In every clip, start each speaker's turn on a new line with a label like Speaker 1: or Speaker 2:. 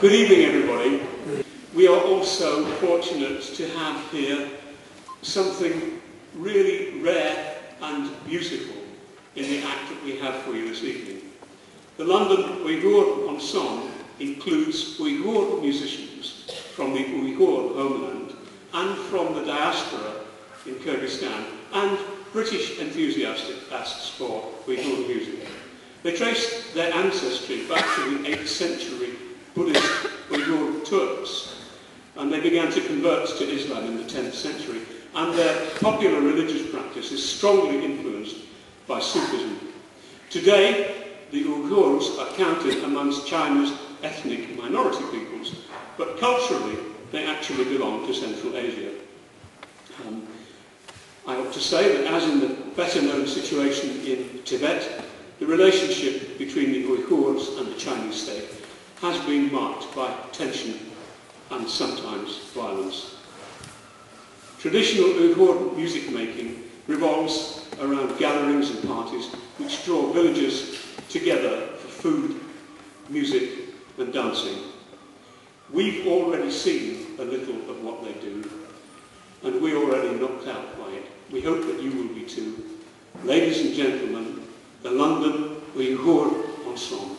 Speaker 1: Good evening, everybody. We are also fortunate to have here something really rare and beautiful in the act that we have for you this evening. The London Uyghur Ensemble includes Uyghur musicians from the Uyghur homeland and from the diaspora in Kyrgyzstan and British enthusiasts for Uyghur music. They trace their ancestry back to the 8th century Buddhist Uyghur Turks, and they began to convert to Islam in the 10th century, and their popular religious practice is strongly influenced by Sufism. Today, the Uyghurs are counted amongst China's ethnic minority peoples, but culturally they actually belong to Central Asia. I ought to say that, as in the better-known situation in Tibet, the relationship between the Uyghurs and the Chinese state has been marked by tension and sometimes violence. Traditional Uyghur music making revolves around gatherings and parties which draw villagers together for food, music and dancing. We've already seen a little of what they do, and we're already knocked out by it. We hope that you will be too. Ladies and gentlemen, the London Uyghur Ensemble.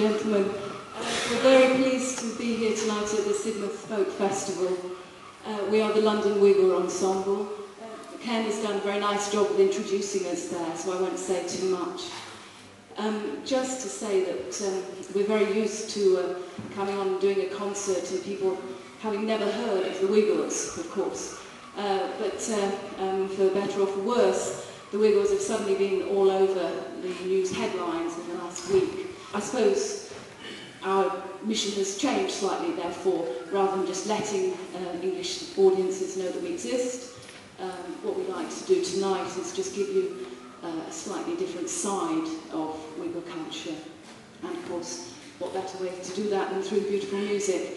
Speaker 2: gentlemen. We're very pleased to be here tonight at the Sidmouth Folk Festival. We are the London Uyghur Ensemble. Ken has done a very nice job of introducing us there, so I won't say too much. Just to say that we're very used to coming on and doing a concert and people having never heard of the Uyghurs, of course. But for better or for worse, the Uyghurs have suddenly been all over the news headlines in the last week. I suppose our mission has changed slightly, therefore, rather than just letting English audiences know that we exist. What we'd like to do tonight is just give you a slightly different side of Uyghur culture. And of course, what better way to do that than through beautiful music.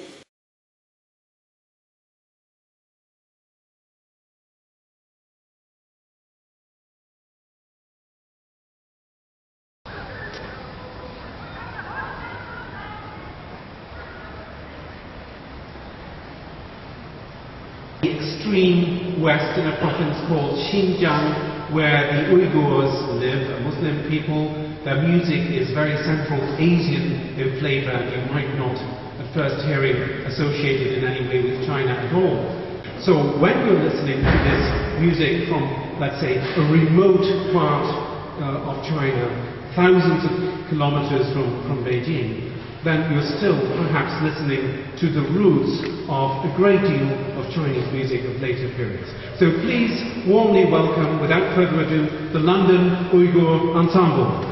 Speaker 3: The extreme west in a province called Xinjiang, where the Uyghurs live, a Muslim people. Their music is very Central Asian in flavour. You might not at first hear it associated in any way with China at all. So when you're listening to this music from, let's say, a remote part of China, thousands of kilometers from Beijing, then you're still perhaps listening to the roots of a great deal of Chinese music of later periods. So please warmly welcome, without further ado, the London Uyghur Ensemble.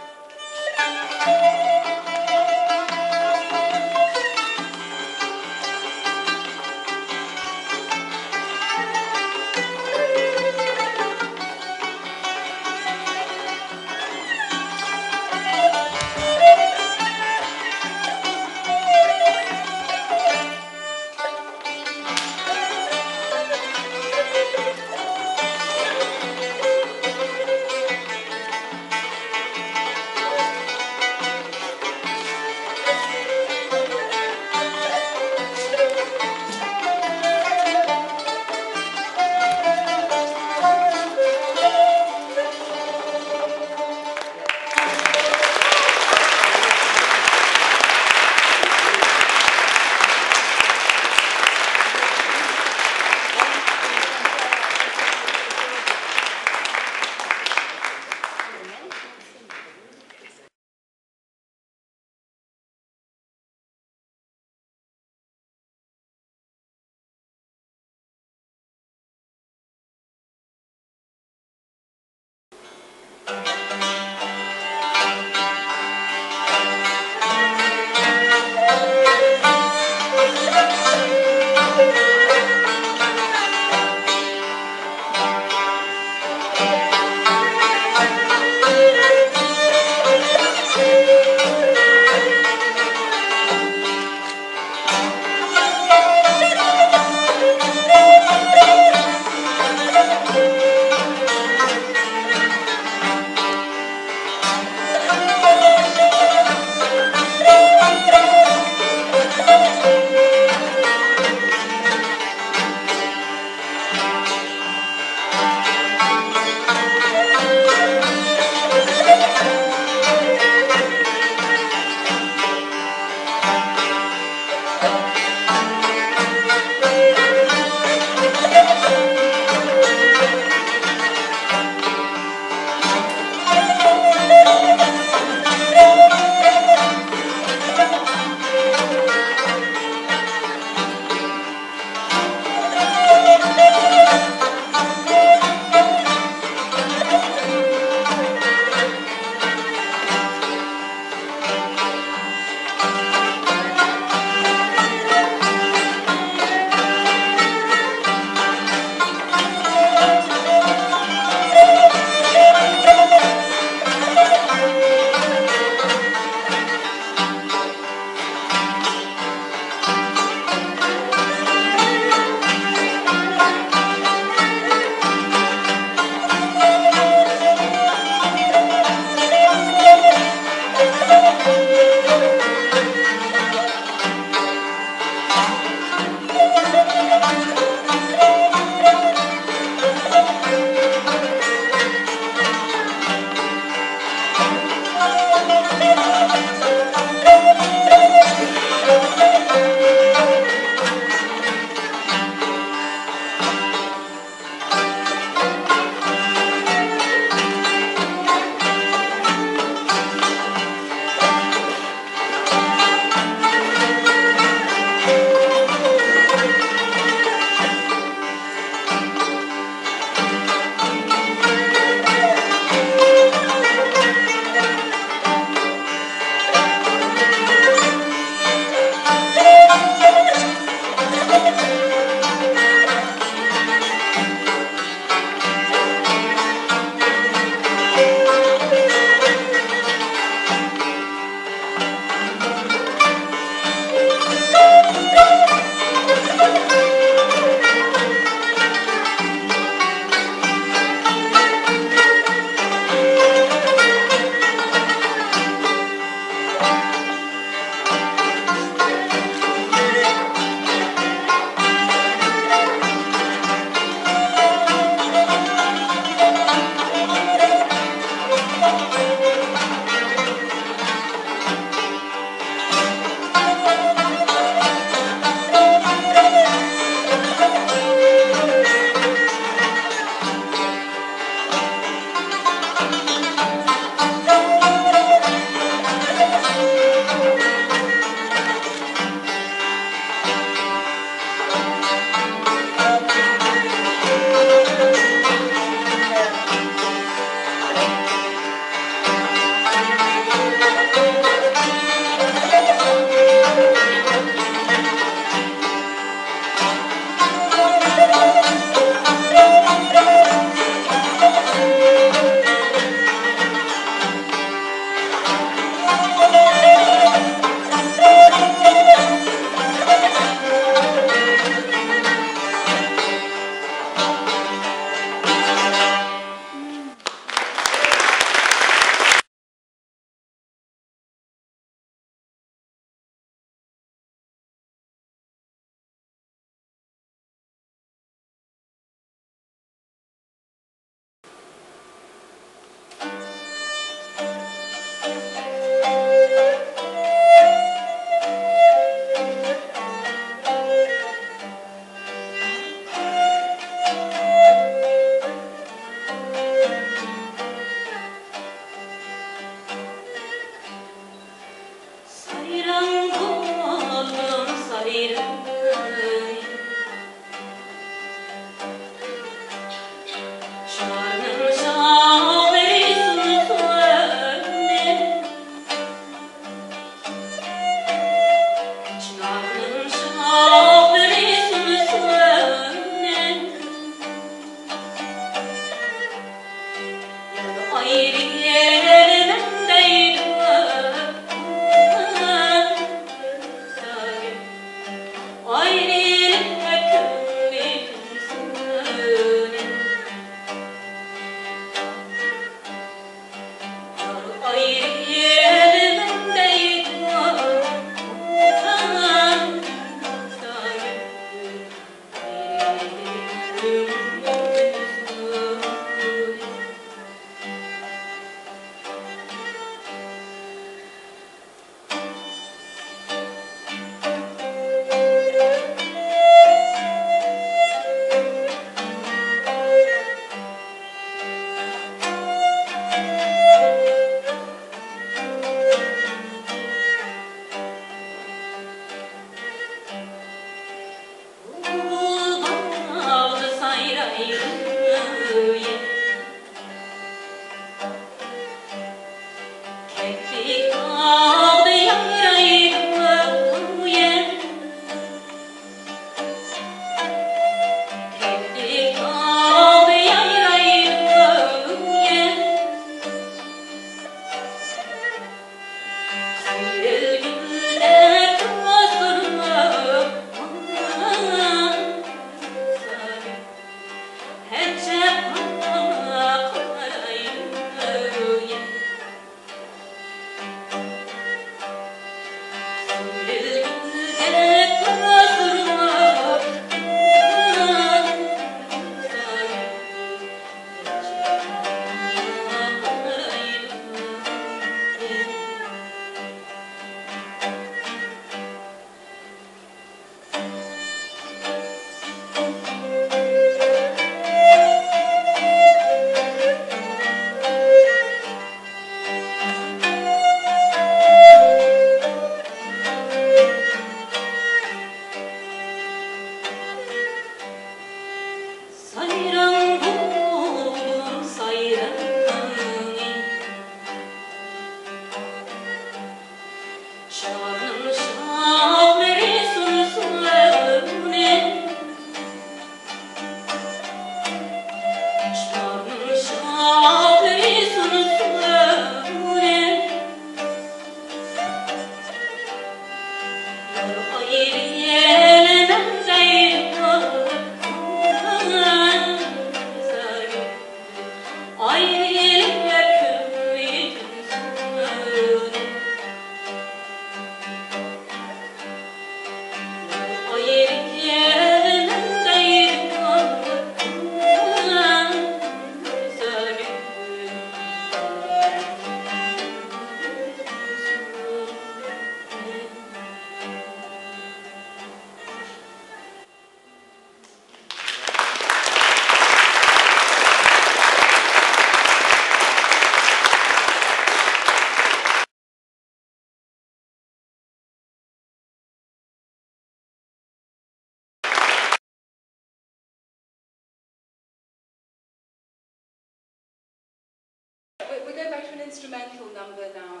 Speaker 2: We're going back to an instrumental number now.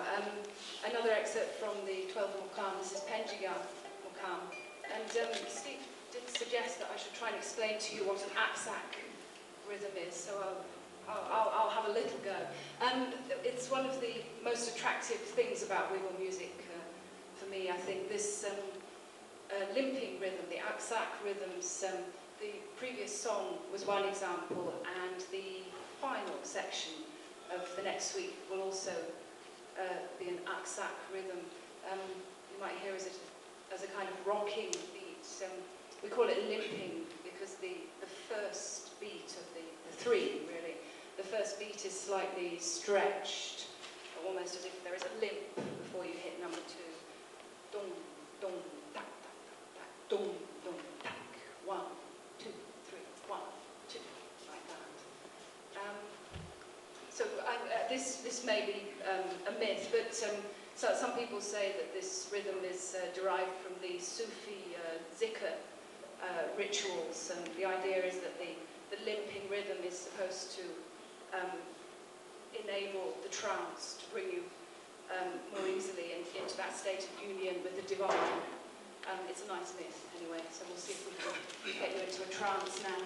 Speaker 2: Another excerpt from the 12th Mokam. This is Penjiga Mokam. And Steve did suggest that I should try and explain to you what an Aksak rhythm is, so I'll have a little go. It's one of the most attractive things about Uyghur music for me, I think. This limping rhythm, the Aksak rhythms, the previous song was one example, and the final section of the next suite will also be an Aksak rhythm. You might hear it as a kind of rocking beat. We call it limping because the first beat of the three, really, the first beat is slightly stretched, almost as if there is a limp before you hit number two. Dong, dong, tak, tak, tak, tak, dong, dong, tak. 1, 2, 3, 1, 2, like that. This may be a myth, but so some people say that this rhythm is derived from the Sufi zikr rituals, and the idea is that the limping rhythm is supposed to enable the trance to bring you more easily into that state of union with the divine. It's a nice myth, anyway, so we'll see if we can get you into a trance now.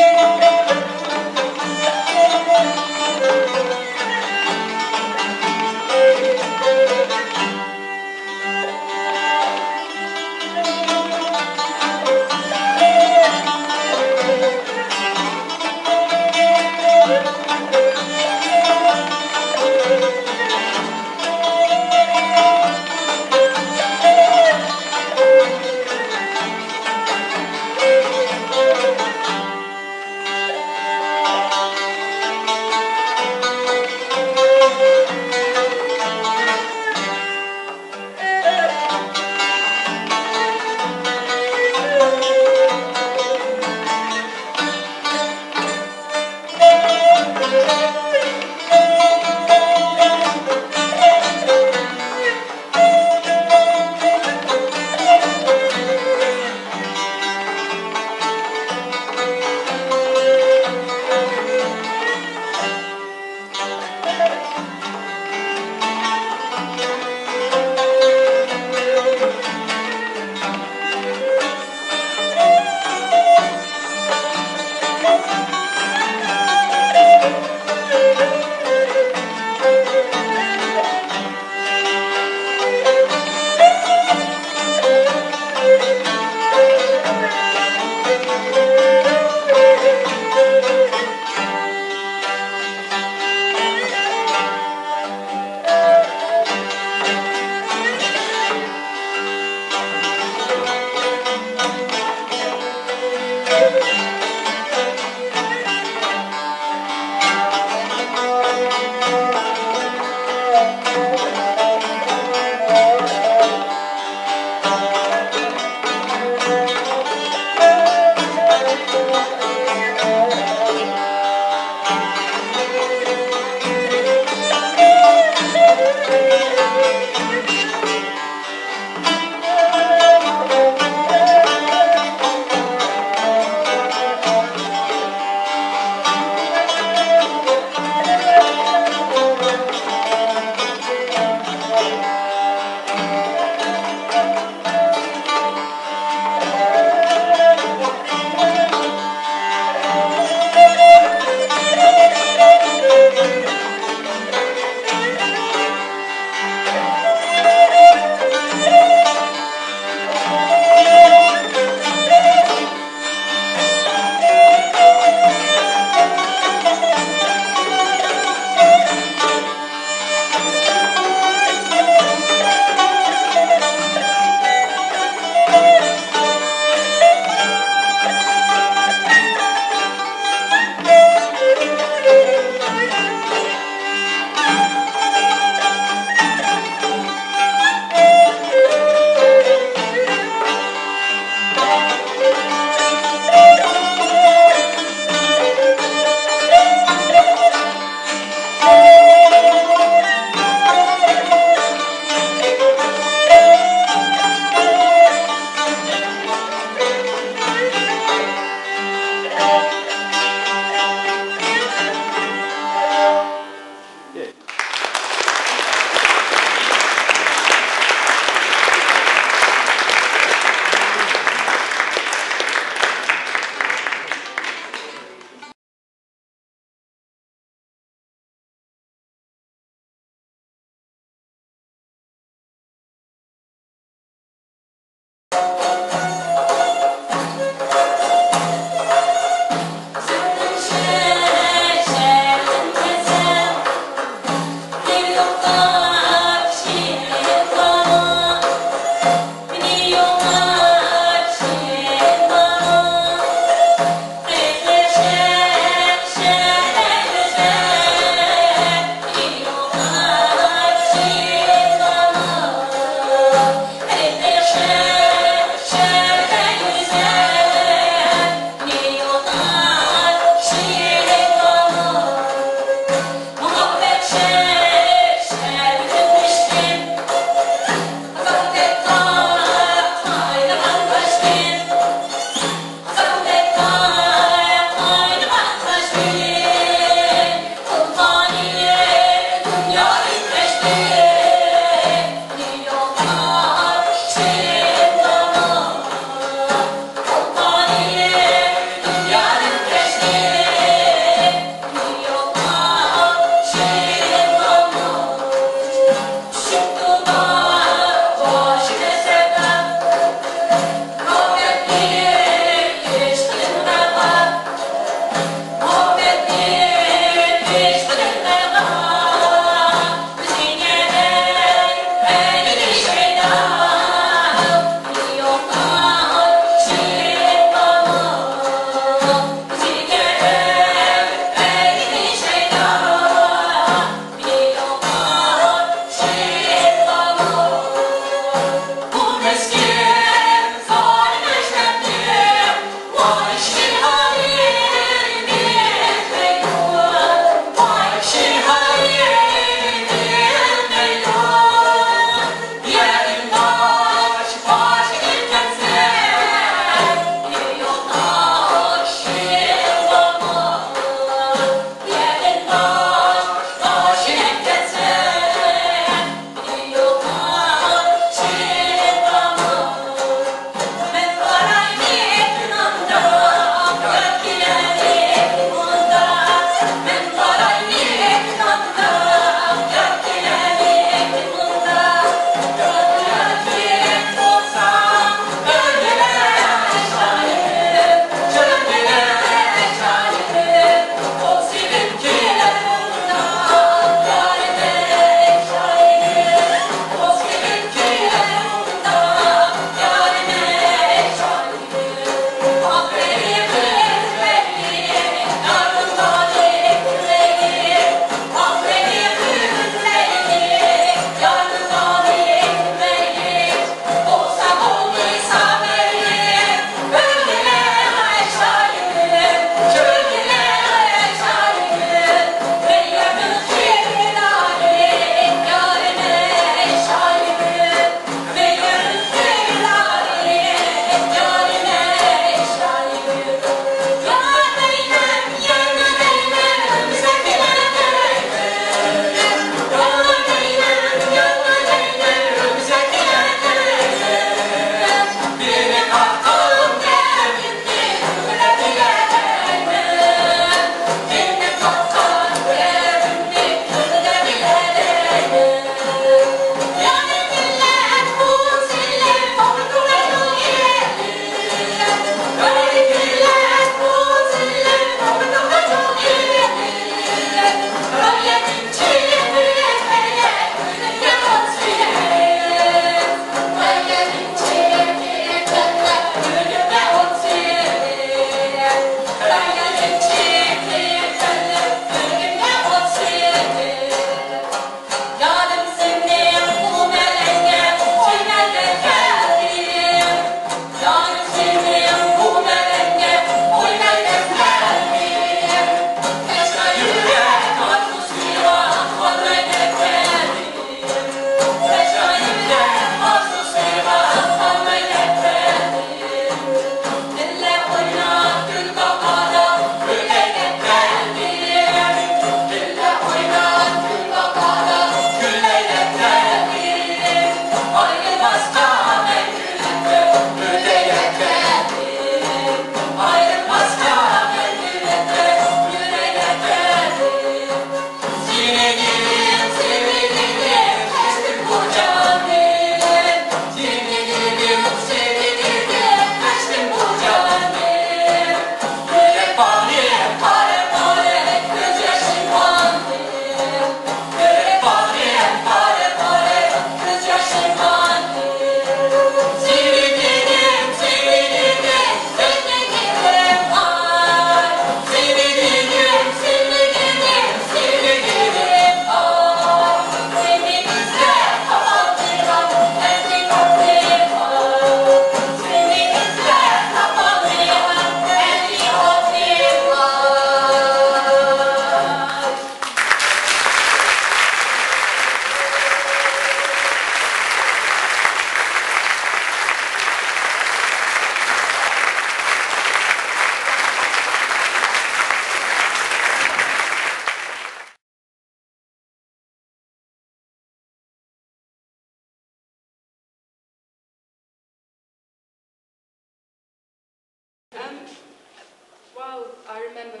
Speaker 2: Oh, I remember.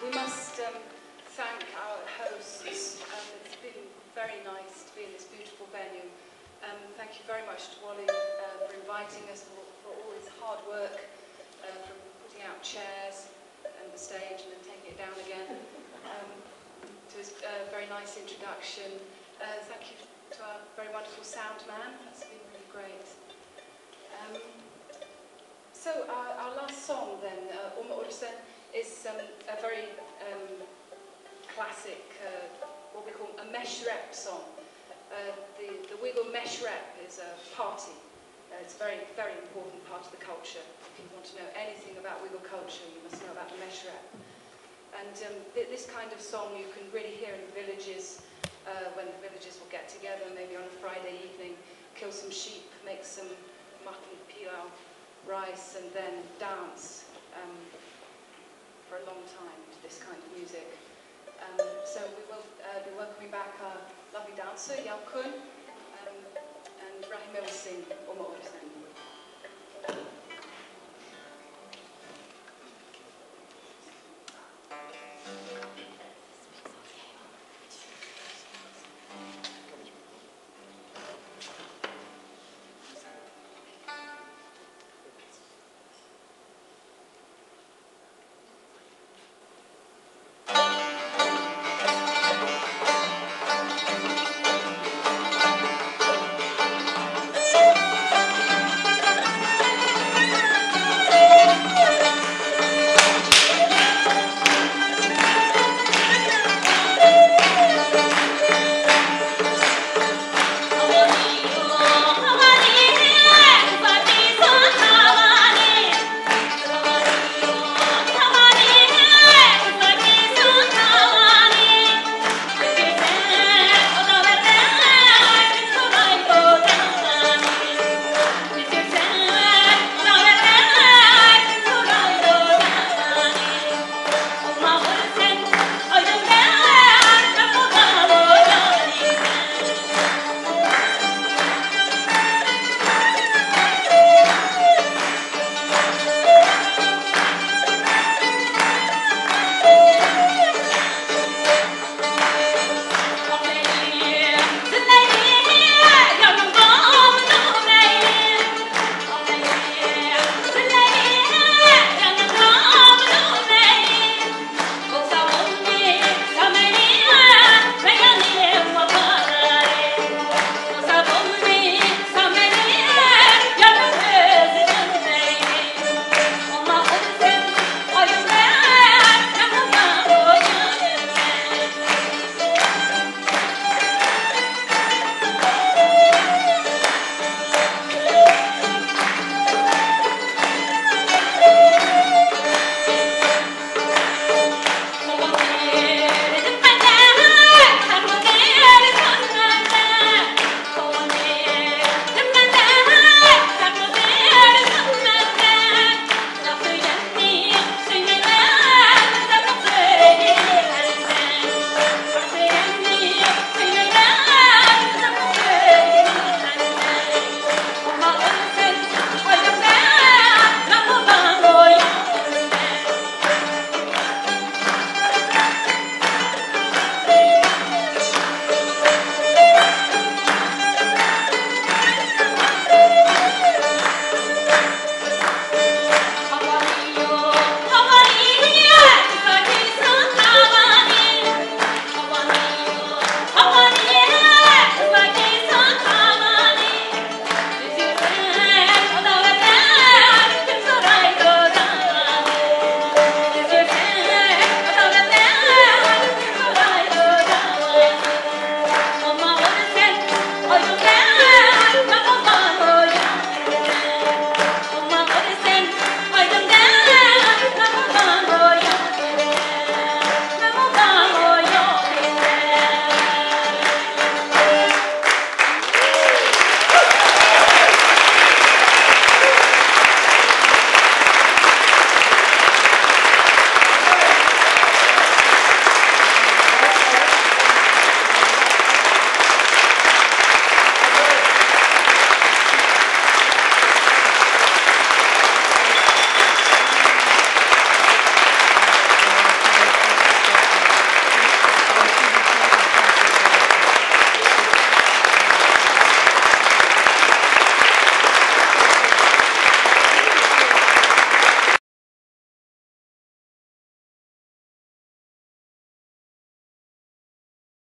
Speaker 2: We must thank our hosts. It's been very nice to be in this beautiful venue. Thank you very much to Wally for inviting us, for all his hard work, from putting out chairs and the stage and then taking it down again, to his very nice introduction. Thank you to our very wonderful sound man. That's been really great. So our last song then, Uma Ordusen, is a very classic, what we call a mesh rep song. The Uyghur mesh rep is a party. It's a very, very important part of the culture. If you want to know anything about Uyghur culture, you must know about the mesh rep. And this kind of song you can really hear in the villages, when the villagers will get together, maybe on a Friday evening, kill some sheep, make some mutton, pilau, rice, and then dance for a long time to this kind of music. So we will be welcoming back our lovely dancer, Yao Kun, and Rahime will sing Uma Ordusen.